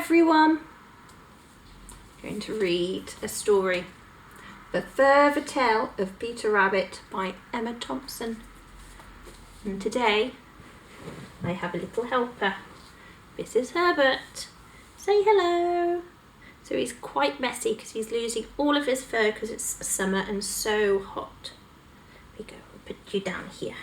everyone. I'm going to read a story. The Further Tale of Peter Rabbit by Emma Thompson. And today I have a little helper. This is Herbert. Say hello. So he's quite messy because he's losing all of his fur because it's summer and so hot. Here we go, I'll put you down here.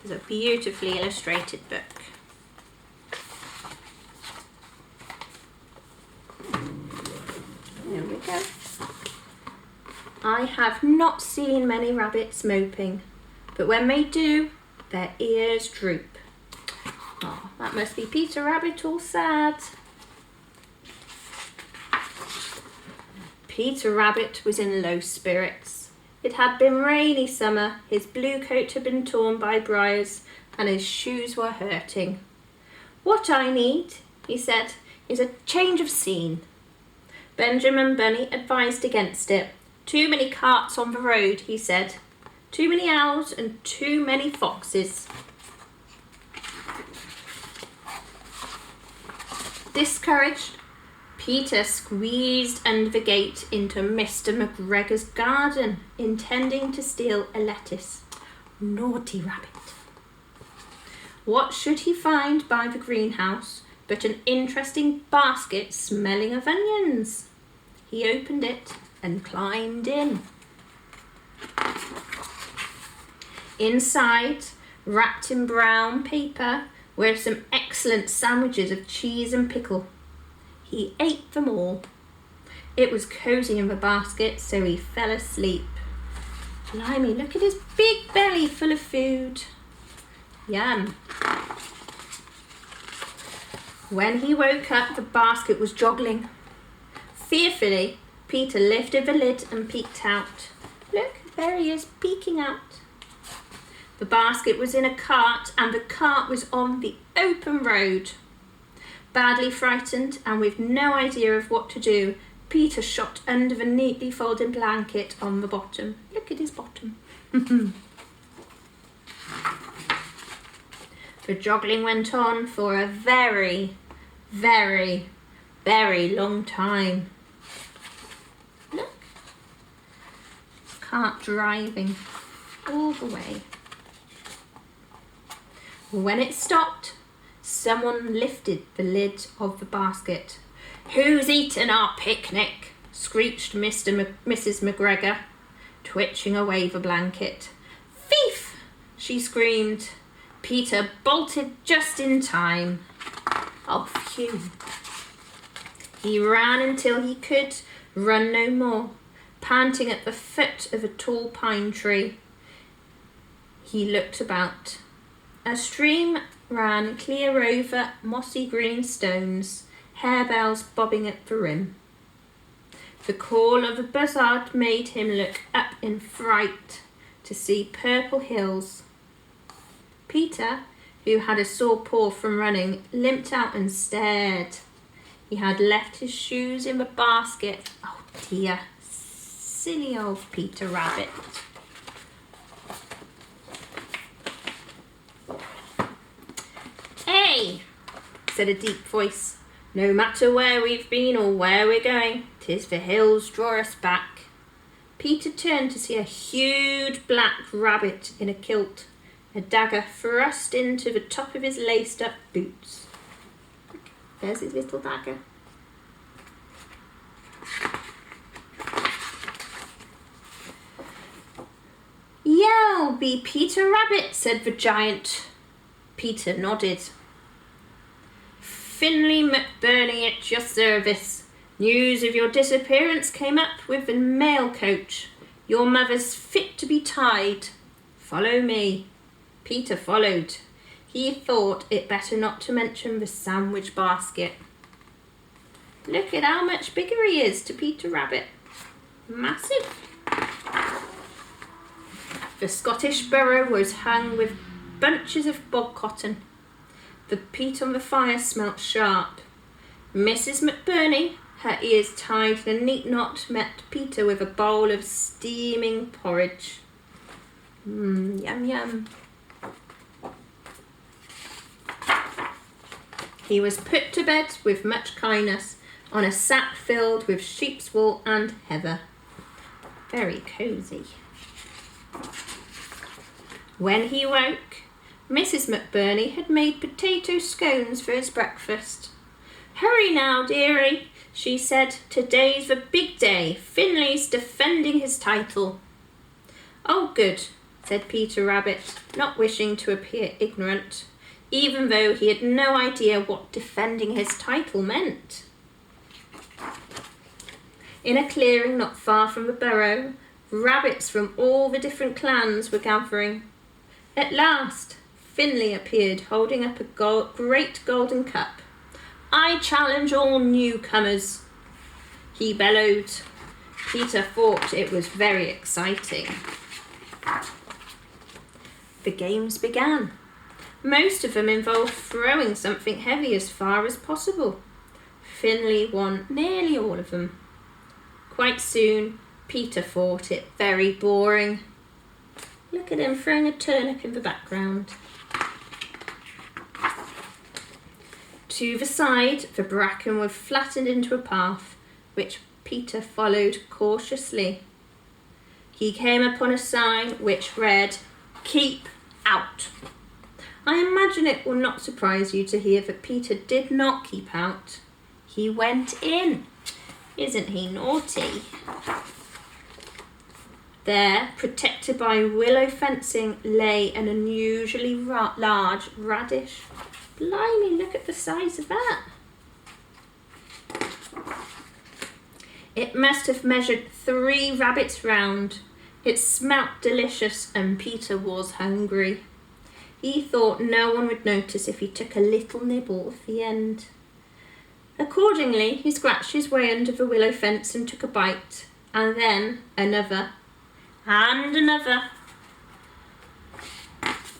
It's a beautifully illustrated book. There we go. I have not seen many rabbits moping, but when they do, their ears droop. Oh, that must be Peter Rabbit all sad. Peter Rabbit was in low spirits. It had been rainy summer, his blue coat had been torn by briars, and his shoes were hurting. "What I need," he said, "is a change of scene." Benjamin Bunny advised against it. "Too many carts on the road," he said. "Too many owls and too many foxes." Discouraged, Peter squeezed under the gate into Mr. McGregor's garden, intending to steal a lettuce. Naughty rabbit. What should he find by the greenhouse but an interesting basket smelling of onions? He opened it and climbed in. Inside, wrapped in brown paper, were some excellent sandwiches of cheese and pickle. He ate them all. It was cosy in the basket, so he fell asleep. Blimey, look at his big belly full of food. Yum. When he woke up, the basket was joggling. Fearfully, Peter lifted the lid and peeked out. Look, there he is, peeking out. The basket was in a cart, and the cart was on the open road. Badly frightened and with no idea of what to do, Peter shot under the neatly folded blanket on the bottom. Look at his bottom. The joggling went on for a very, very, very long time. Look. Cart driving all the way. When it stopped, someone lifted the lid of the basket. "Who's eaten our picnic?" screeched Mrs. McGregor, twitching away the blanket. "Thief!" she screamed. Peter bolted just in time. Oh, phew. He ran until he could run no more, panting at the foot of a tall pine tree. He looked about. A stream ran clear over mossy green stones, harebells bobbing at the rim. The call of a buzzard made him look up in fright to see purple hills. Peter, who had a sore paw from running, limped out and stared. He had left his shoes in the basket. Oh dear, silly old Peter Rabbit. "Hey," said a deep voice, "no matter where we've been or where we're going, 'tis the hills draw us back." Peter turned to see a huge black rabbit in a kilt, a dagger thrust into the top of his laced-up boots. There's his little dagger. "You'll be Peter Rabbit," said the giant. Peter nodded. "Finley McBurney at your service. News of your disappearance came up with the mail coach. Your mother's fit to be tied. Follow me." Peter followed. He thought it better not to mention the sandwich basket. Look at how much bigger he is to Peter Rabbit. Massive. The Scottish burrow was hung with bunches of bog cotton. The peat on the fire smelt sharp. Mrs. McBurney her ears tied in a neat knot, met Peter with a bowl of steaming porridge. Yum yum. He was put to bed with much kindness on a sack filled with sheep's wool and heather. Very cosy. When he woke, Mrs. McBurney had made potato scones for his breakfast. "Hurry now, dearie," she said. "Today's the big day. Finley's defending his title." "Oh, good," said Peter Rabbit, not wishing to appear ignorant, even though he had no idea what defending his title meant. In a clearing not far from the burrow, rabbits from all the different clans were gathering. At last, Finley appeared holding up a great golden cup. "I challenge all newcomers," he bellowed. Peter thought it was very exciting. The games began. Most of them involved throwing something heavy as far as possible. Finley won nearly all of them. Quite soon, Peter thought it very boring. Look at him throwing a turnip in the background. To the side, the bracken was flattened into a path, which Peter followed cautiously. He came upon a sign which read, "Keep out." I imagine it will not surprise you to hear that Peter did not keep out. He went in. Isn't he naughty? There, protected by willow fencing, lay an unusually large radish. Blimey, look at the size of that. It must have measured 3 rabbits round. It smelt delicious and Peter was hungry. He thought no one would notice if he took a little nibble at the end. Accordingly, he scratched his way under the willow fence and took a bite, and then another, and another.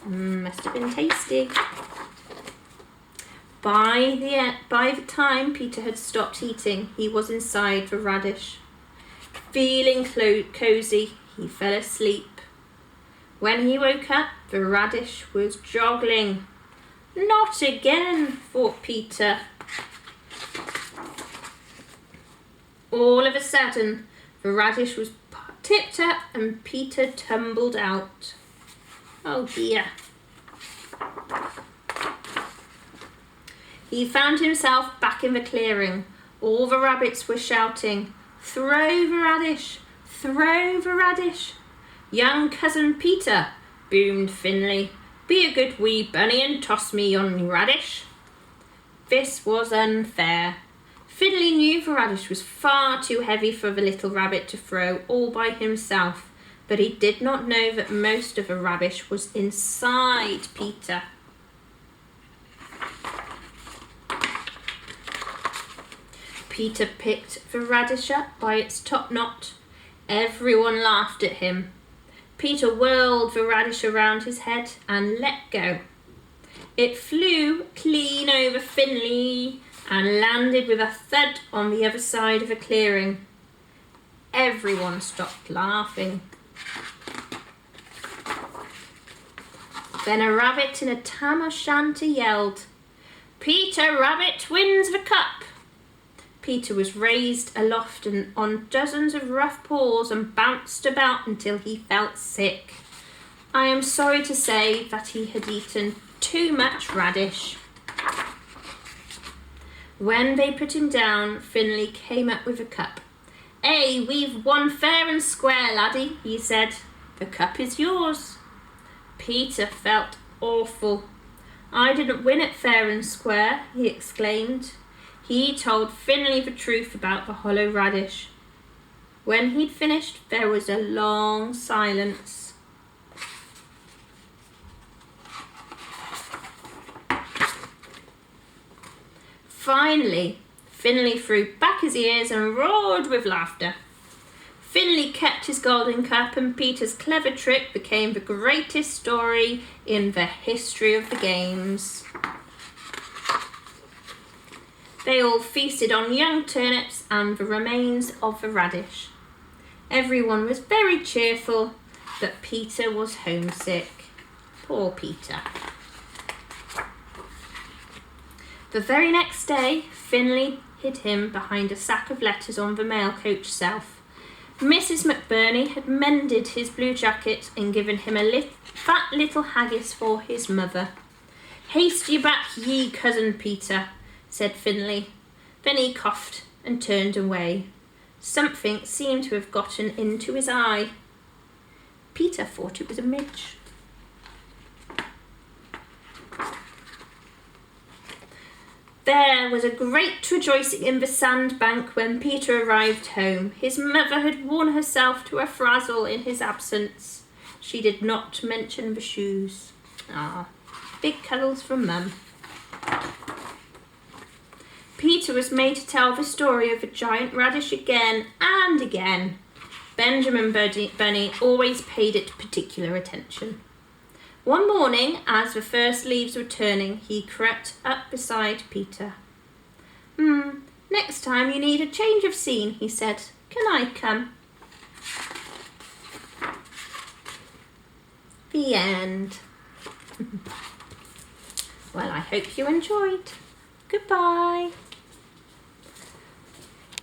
Must have been tasty. By the time Peter had stopped eating, he was inside the radish. Feeling cosy, he fell asleep. When he woke up, the radish was joggling. "Not again," thought Peter. All of a sudden, the radish was tipped up and Peter tumbled out. Oh dear. He found himself back in the clearing. All the rabbits were shouting, "Throw the radish! Throw the radish!" "Young cousin Peter," boomed Finley, "be a good wee bunny and toss me yon radish." This was unfair. Finley knew the radish was far too heavy for the little rabbit to throw all by himself, but he did not know that most of the radish was inside Peter. Peter picked the radish up by its top knot. Everyone laughed at him. Peter whirled the radish around his head and let go. It flew clean over Finley and landed with a thud on the other side of a clearing. Everyone stopped laughing. Then a rabbit in a tam o' shanter yelled, "Peter Rabbit wins the cup!" Peter was raised aloft and on dozens of rough paws and bounced about until he felt sick. I am sorry to say that he had eaten too much radish. When they put him down, Finley came up with a cup. "Hey, we've won fair and square, laddie," he said. "The cup is yours." Peter felt awful. "I didn't win it fair and square," he exclaimed. He told Finley the truth about the hollow radish. When he'd finished, there was a long silence. Finally, Finley threw back his ears and roared with laughter. Finley kept his golden cup and Peter's clever trick became the greatest story in the history of the games. They all feasted on young turnips and the remains of the radish. Everyone was very cheerful, but Peter was homesick. Poor Peter. The very next day, Finlay hid him behind a sack of letters on the mail coach shelf. Mrs. McBurney had mended his blue jacket and given him a fat little haggis for his mother. "Haste ye back, ye cousin Peter," said Finlay. Then he coughed and turned away. Something seemed to have gotten into his eye. Peter thought it was a midge. There was a great rejoicing in the sandbank when Peter arrived home. His mother had worn herself to a frazzle in his absence. She did not mention the shoes. Big cuddles from Mum. Peter was made to tell the story of the giant radish again and again. Benjamin Bunny always paid it particular attention. One morning, as the first leaves were turning, he crept up beside Peter. Next time you need a change of scene," he said. "Can I come?" The end. Well, I hope you enjoyed. Goodbye.